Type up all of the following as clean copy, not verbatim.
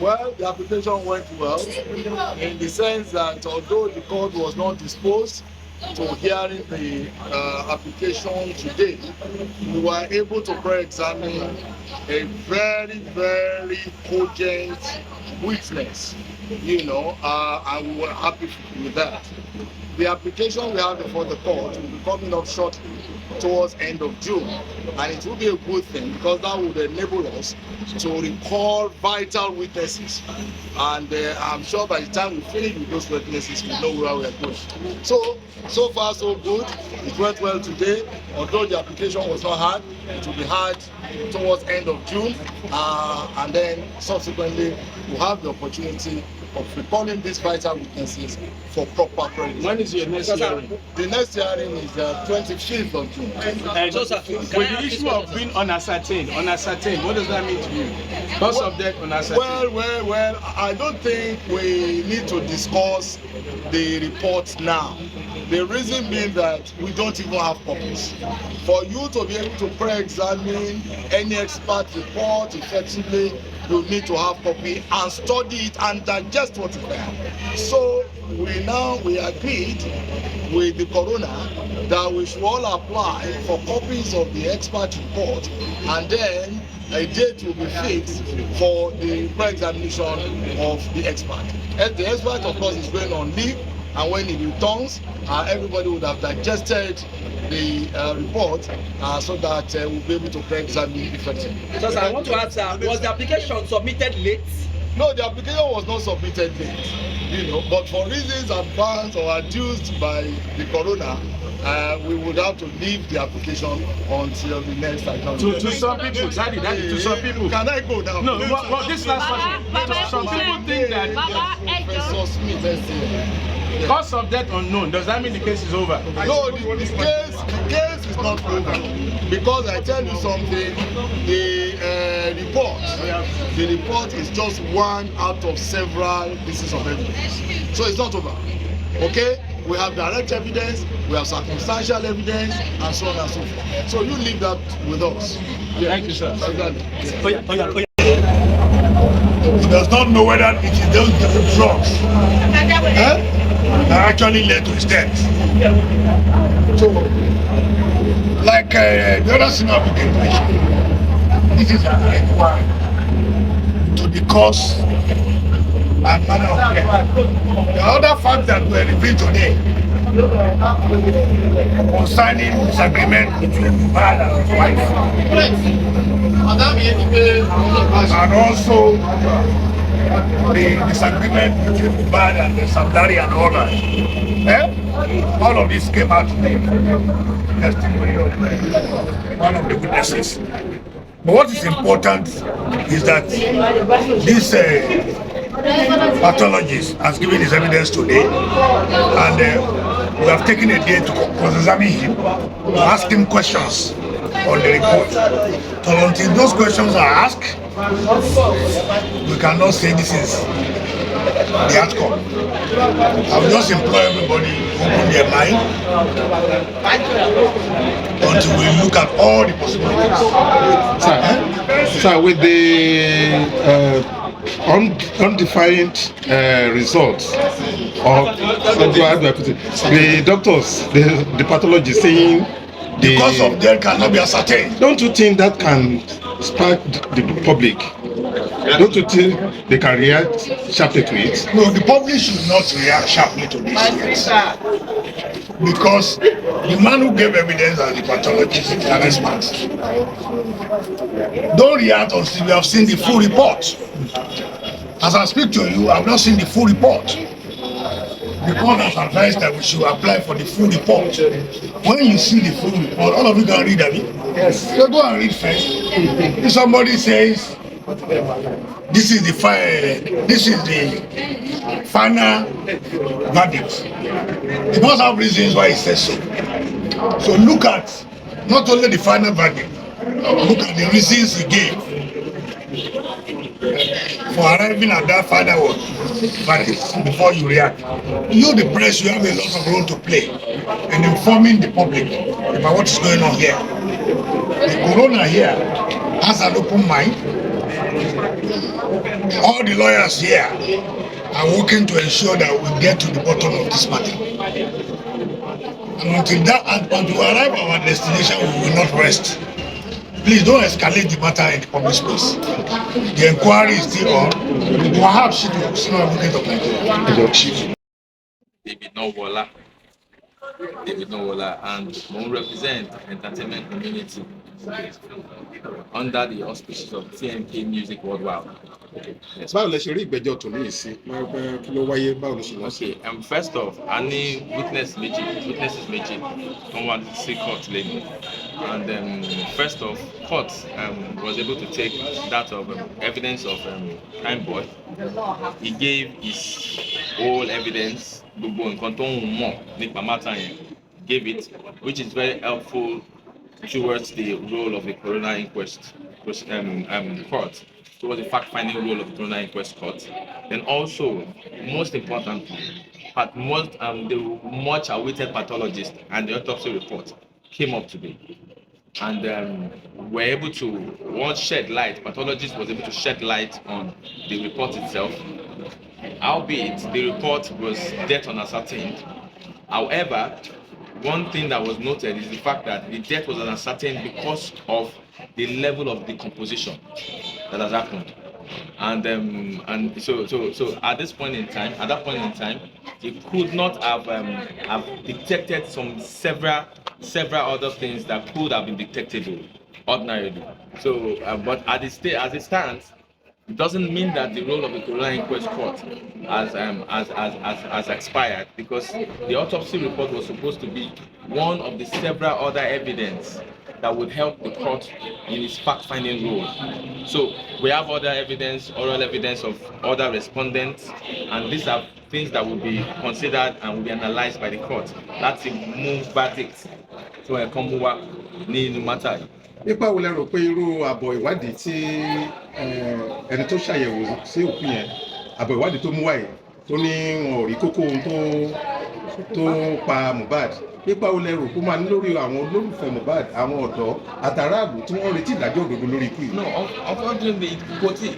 Well, the application went well in the sense that although the court was not disposed to hearing the application today, we were able to pre-examine a very, very cogent witness, and we were happy with that. The application we have before the court will be coming up shortly towards end of June, and it will be a good thing because that would enable us to recall vital witnesses, and I'm sure by the time we finish with those witnesses we know where we are going. So far so good. It went well today, although the application was not hard. It will be hard towards end of June, and then subsequently we'll have the opportunity of recalling these vital witnesses for proper credit. When is your next hearing? The next hearing is 25th of June. With the issue of being unascertained, what does that mean to you? Cause of death unascertained. Well, I don't think we need to discuss the report now. The reason being that we don't even have copies. For you to be able to pre-examine any expert report effectively, you need to have copy and study it and digest what is there. So we agreed with the coroner that we should all apply for copies of the expert report, and then a date will be fixed for the pre-examination of the expert. And the expert, of course, is going on leave, and when he returns, everybody would have digested the report so that we'll be able to pre-examine effectively. So I want to ask, was the application submitted late? No, the application was not submitted late, but for reasons advanced or adduced by the coroner, we would have to leave the application until the next account. To some people, Daddy, to some people. Can I go now? No, this last question. Some people think that Professor Smith is here. Cause of death unknown. Does that mean the case is over? No, the case is not over. Because I tell you something, the report is just one out of several pieces of evidence. So it's not over. Okay? We have direct evidence, we have circumstantial evidence, and so on and so forth. So you leave that with us. Thank you, sir. Exactly. He does not know whether it is those drugs that actually led to his death. So, like the other senior advocate mentioned, this is an inquiry to the cause and manner of death. The other fact that we are revealed today concerning disagreement between Mohbad and his wife, and also the disagreement between Mohbad and the Samdari and others. All of this came out today. Testimony of one of the witnesses. But what is important is that this pathologist has given his evidence today, and we have taken a day to cross-examine him, to ask him questions on the report. So until those questions are asked, we cannot say this is the outcome. I will just implore everybody to open their mind until we look at all the possibilities. Sir, with the undefined results of the doctors, the pathologist saying the cause of death cannot be ascertained. Don't you think that can spark the public? Don't you think they can react sharply to it? No, the public should not react sharply to this yet. Because the man who gave evidence as the pathologist is an expert. Don't react until you have seen the full report. As I speak to you, I have not seen the full report. The court has advised that we should apply for the full report. When you see the full report, all of you can read it. Yes. So go and read first. If somebody says this is the final verdict, he must have reasons why he says so. So look at not only the final verdict, look at the reasons he gave for arriving at that final verdict before you react. You, the press, you have a lot of role to play in informing the public about what is going on here. The coroner here has an open mind, All the lawyers here are working to ensure that we get to the bottom of this matter. And until we arrive at our destination, we will not rest. Please don't escalate the matter in the public space. The inquiry is still on. Wahab Shitu, Senior Advocate of Nigeria. David Nowola, and we represent entertainment community under the auspices of TNK Music Worldwide. Yes. Báwo lẹ ṣe rí ìgbẹ́jọ́ tòní yìí sí? Kí ló wáyé? Báwo ló ṣe lọ sí? Okay, first off, a ní witnesses méjì tó wá sí court lẹ́nu, and first off, court was able to take that of evidence of Prime Boy. He gave his whole evidence, gbogbo nǹkan tó ń mọ̀ nípa matter yẹn, gave it, which is very helpful towards the role of the coroner inquest court, towards the fact-finding role of the coroner inquest court. Then also, most importantly, the much-awaited pathologist and the autopsy report came up today, and were able to shed light. Pathologist was able to shed light on the report itself. Albeit the report was death unascertained. However, one thing that was noted is the fact that the death was unascertained because of the level of decomposition that has happened. And so at that point in time, it could not have detected several other things that could have been detectable ordinarily. So, but as it stands, it doesn't mean that the role of the coroner inquest court has expired, because the autopsy report was supposed to be one of the several other evidence that would help the court in its fact-finding role. So we have other evidence, oral evidence of other respondents, and these are things that will be considered and will be analyzed by the court. That's a move verdict to a Komuwa ní matter. Nípa wo lẹ rò pé irú àbọ̀ ìwádìí tí ẹni tó ṣàyẹ̀wò sí òkú yẹn, àbọ̀ ìwádìí tó mú wáyé tó ní wọn ò rí kókó ohun tó pa Mohbad, nípa wo lẹ rò kó máa ní lórí àwọn olólùfẹ́ Mohbad, àwọn ọ̀dọ́ àtàràlù tí wọ́n retí ìdájọ́ òdodo lórí ikú yìí? No, unfortunately,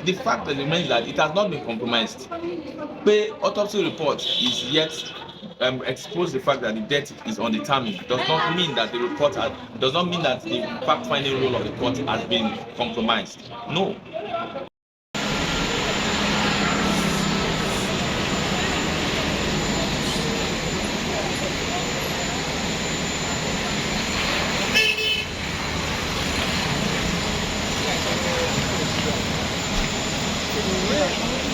the fact that remains that it has not been compromised. The autopsy report is yet expose the fact that the death is undetermined. Does not mean that the fact-finding role of the court has been compromised. No. Yeah.